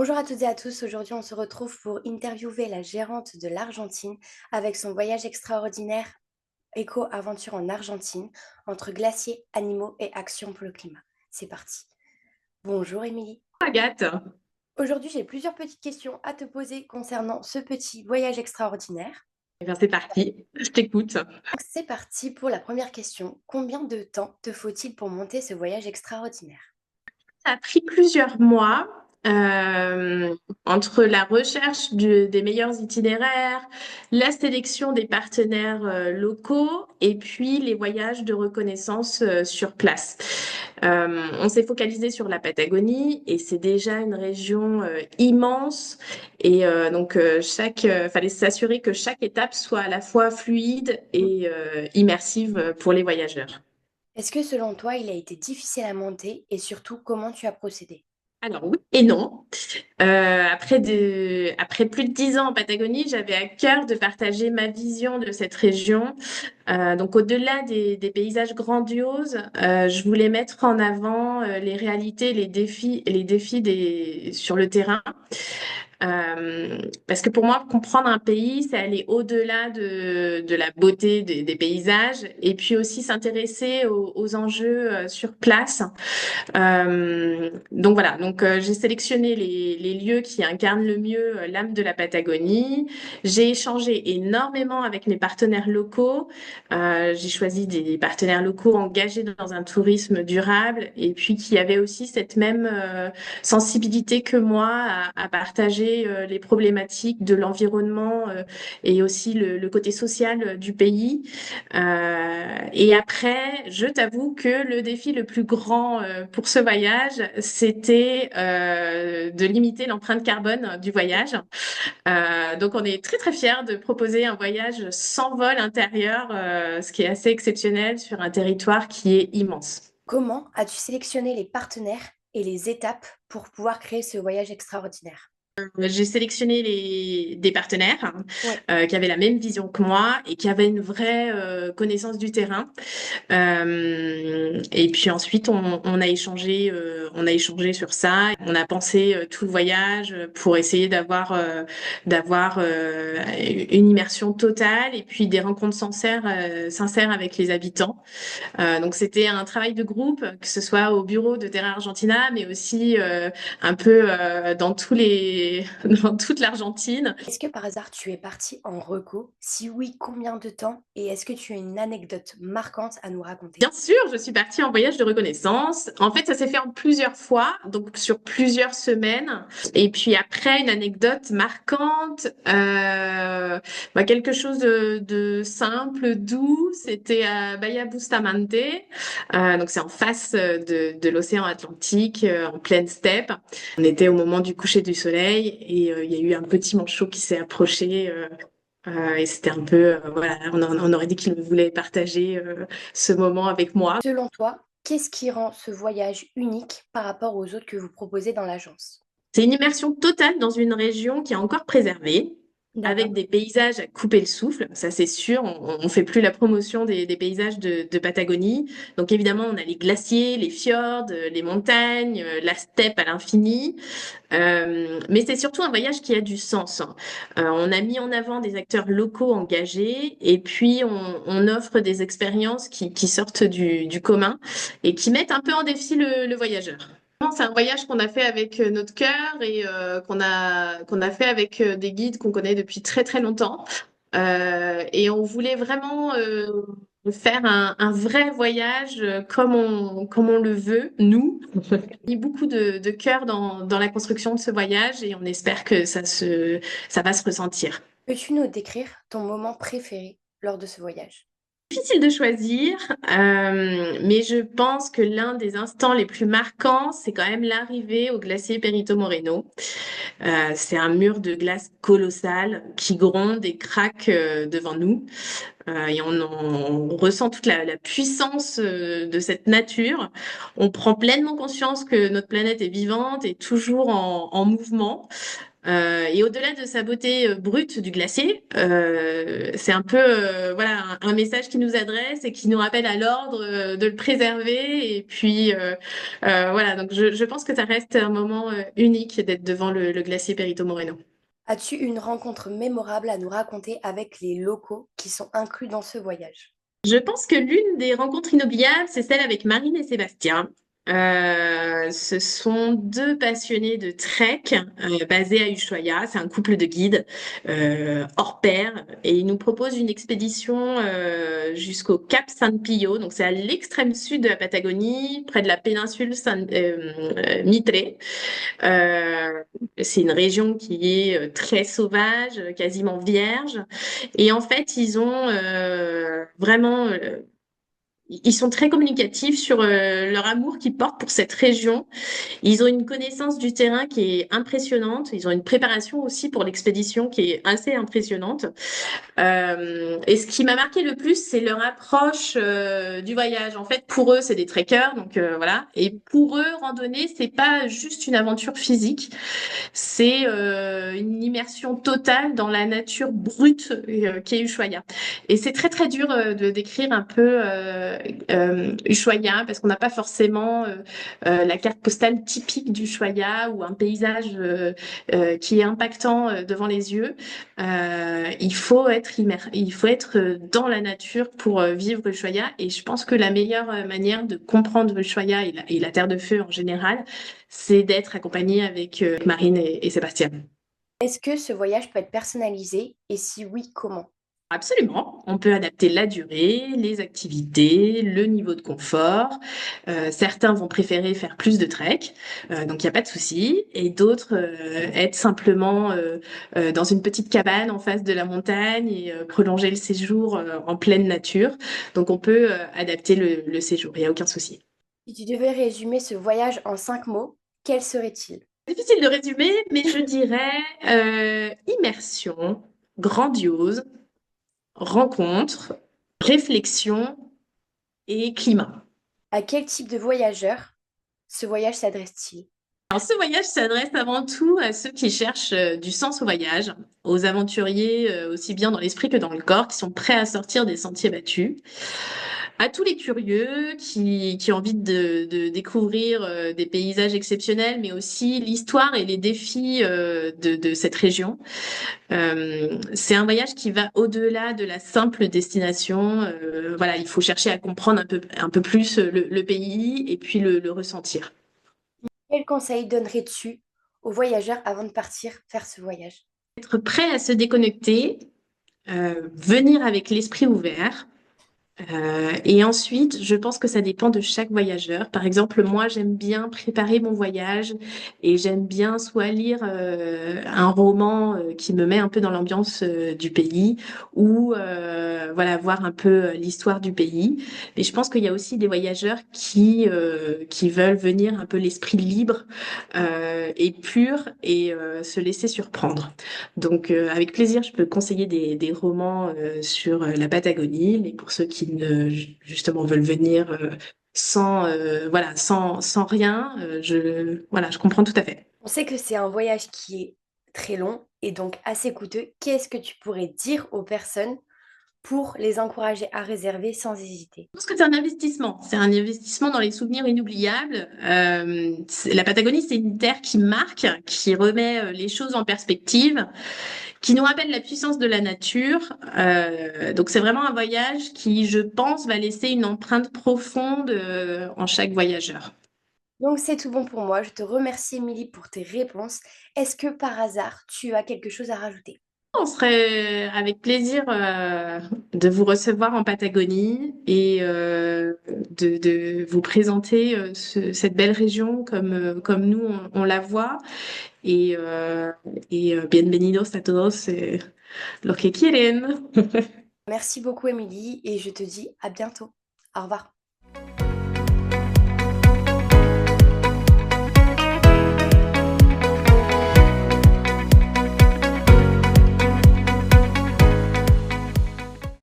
Bonjour à toutes et à tous, aujourd'hui on se retrouve pour interviewer la gérante de l'Argentine avec son voyage extraordinaire éco-aventure en Argentine entre glaciers, animaux et action pour le climat. C'est parti. Bonjour Émilie. Agathe. Aujourd'hui j'ai plusieurs petites questions à te poser concernant ce petit voyage extraordinaire. Eh bien, c'est parti, je t'écoute. Donc c'est parti pour la première question. Combien de temps te faut-il pour monter ce voyage extraordinaire? Ça a pris plusieurs mois entre la recherche des meilleurs itinéraires, la sélection des partenaires locaux et puis les voyages de reconnaissance sur place. On s'est focalisé sur la Patagonie et c'est déjà une région immense et fallait s'assurer que chaque étape soit à la fois fluide et immersive pour les voyageurs. Est-ce que selon toi il a été difficile à monter et surtout comment tu as procédé? Alors oui et non. Après plus de 10 ans en Patagonie, j'avais à cœur de partager ma vision de cette région. Donc au-delà des paysages grandioses, je voulais mettre en avant les réalités, les défis sur le terrain. Parce que pour moi, comprendre un pays, c'est aller au-delà de la beauté des paysages et puis aussi s'intéresser aux enjeux sur place. Donc voilà, j'ai sélectionné les lieux qui incarnent le mieux l'âme de la Patagonie. J'ai échangé énormément avec mes partenaires locaux. J'ai choisi des partenaires locaux engagés dans un tourisme durable et puis qui avaient aussi cette même sensibilité que moi à partager les problématiques de l'environnement et aussi le côté social du pays. Et après, je t'avoue que le défi le plus grand pour ce voyage, c'était de limiter l'empreinte carbone du voyage. Donc, on est très très fiers de proposer un voyage sans vol intérieur, ce qui est assez exceptionnel sur un territoire qui est immense. Comment as-tu sélectionné les partenaires et les étapes pour pouvoir créer ce voyage extraordinaire? J'ai sélectionné des partenaires Ouais. qui avaient la même vision que moi et qui avaient une vraie connaissance du terrain. Et puis ensuite, on a échangé sur ça. On a pensé tout le voyage pour essayer d'avoir une immersion totale et puis des rencontres sincères avec les habitants. Donc c'était un travail de groupe, que ce soit au bureau de Terra Argentina, mais aussi un peu dans dans toute l'Argentine. Est-ce que par hasard tu es parti en reco? Si oui, combien de temps? Et est-ce que tu as une anecdote marquante à nous raconter? Bien sûr, je suis partie en voyage de reconnaissance. En fait, ça s'est fait en plusieurs fois, donc sur plusieurs semaines. Et puis après, une anecdote marquante, quelque chose de simple, doux. C'était à Bahia Bustamante, donc c'est en face de l'océan Atlantique, en pleine steppe. On était au moment du coucher du soleil et il y a eu un petit manchot qui s'est approché. Et c'était un peu, voilà, on aurait dit qu'il voulait partager ce moment avec moi. Selon toi, qu'est-ce qui rend ce voyage unique par rapport aux autres que vous proposez dans l'agence? C'est une immersion totale dans une région qui est encore préservée, avec D'accord. des paysages à couper le souffle, ça c'est sûr. On fait plus la promotion des paysages de Patagonie. Donc évidemment, on a les glaciers, les fjords, les montagnes, la steppe à l'infini. Mais c'est surtout un voyage qui a du sens, hein. On a mis en avant des acteurs locaux engagés et puis on offre des expériences qui sortent du commun et qui mettent un peu en défi le voyageur. C'est un voyage qu'on a fait avec notre cœur et qu'on a fait avec des guides qu'on connaît depuis très très longtemps. Et on voulait vraiment faire un vrai voyage comme on le veut, nous. On a mis beaucoup de cœur dans la construction de ce voyage et on espère que ça va se ressentir. Peux-tu nous décrire ton moment préféré lors de ce voyage? Difficile de choisir, mais je pense que l'un des instants les plus marquants, c'est quand même l'arrivée au glacier Perito Moreno. C'est un mur de glace colossal qui gronde et craque devant nous. On ressent toute la puissance de cette nature. On prend pleinement conscience que notre planète est vivante et toujours en mouvement. Et au-delà de sa beauté brute du glacier, c'est un peu voilà un message qui nous adresse et qui nous rappelle à l'ordre de le préserver. Et puis voilà, donc je pense que ça reste un moment unique d'être devant le glacier Perito Moreno. As-tu une rencontre mémorable à nous raconter avec les locaux qui sont inclus dans ce voyage? Je pense que l'une des rencontres inoubliables, c'est celle avec Marine et Sébastien. Ce sont deux passionnés de trek basés à Ushuaia. C'est un couple de guides hors pair et ils nous proposent une expédition jusqu'au Cap San Pio. Donc c'est à l'extrême sud de la Patagonie, près de la péninsule Mitre. Euh, c'est une région qui est très sauvage, quasiment vierge. Et en fait, ils ont vraiment ils sont très communicatifs sur leur amour qu'ils portent pour cette région. Ils ont une connaissance du terrain qui est impressionnante. Ils ont une préparation aussi pour l'expédition qui est assez impressionnante. Et ce qui m'a marqué le plus, c'est leur approche du voyage. En fait, pour eux, c'est des trekkers, donc voilà. Et pour eux, randonnée, c'est pas juste une aventure physique, c'est une immersion totale dans la nature brute qu'est Ushuaia. Et c'est très très dur de décrire un peu Ushuaia parce qu'on n'a pas forcément la carte postale typique d'Ushuaia ou un paysage qui est impactant devant les yeux. Il faut être dans la nature pour vivre Ushuaia. Et je pense que la meilleure manière de comprendre Ushuaia et la Terre de Feu en général, c'est d'être accompagné avec Marine et Sébastien. Est-ce que ce voyage peut être personnalisé et si oui, comment? Absolument. On peut adapter la durée, les activités, le niveau de confort. Certains vont préférer faire plus de trek, donc il n'y a pas de souci. Et d'autres être simplement dans une petite cabane en face de la montagne et prolonger le séjour en pleine nature. Donc on peut adapter le séjour, il n'y a aucun souci. Si tu devais résumer ce voyage en 5 mots, quel serait-il? Difficile de résumer, mais je dirais immersion, grandiose, rencontre, réflexion et climat. À quel type de voyageur ce voyage s'adresse-t-il? Alors, ce voyage s'adresse avant tout à ceux qui cherchent du sens au voyage, aux aventuriers aussi bien dans l'esprit que dans le corps, qui sont prêts à sortir des sentiers battus, à tous les curieux qui ont envie de découvrir des paysages exceptionnels, mais aussi l'histoire et les défis de cette région. C'est un voyage qui va au-delà de la simple destination. Voilà, il faut chercher à comprendre un peu plus le pays et puis le ressentir. Quel conseil donnerais-tu aux voyageurs avant de partir faire ce voyage? Être prêt à se déconnecter, venir avec l'esprit ouvert. Et ensuite, je pense que ça dépend de chaque voyageur. Par exemple, moi, j'aime bien préparer mon voyage et j'aime bien soit lire un roman qui me met un peu dans l'ambiance du pays ou voilà voir un peu l'histoire du pays. Mais je pense qu'il y a aussi des voyageurs qui veulent venir un peu l'esprit libre et pur et se laisser surprendre. Donc, avec plaisir, je peux conseiller des romans sur la Patagonie, mais pour ceux qui ne, justement, veulent venir sans, voilà, sans rien, voilà, je comprends tout à fait. On sait que c'est un voyage qui est très long et donc assez coûteux. Qu'est-ce que tu pourrais dire aux personnes pour les encourager à réserver sans hésiter? Je pense que c'est un investissement. C'est un investissement dans les souvenirs inoubliables. La Patagonie, c'est une terre qui marque, qui remet les choses en perspective, qui nous rappelle la puissance de la nature. Donc c'est vraiment un voyage qui, je pense, va laisser une empreinte profonde en chaque voyageur. Donc c'est tout bon pour moi. Je te remercie, Émilie, pour tes réponses. Est-ce que par hasard, tu as quelque chose à rajouter? On serait avec plaisir de vous recevoir en Patagonie et de vous présenter cette belle région comme nous on la voit. Et, bienvenidos a todos los que quieren. Merci beaucoup, Émilie, et je te dis à bientôt. Au revoir.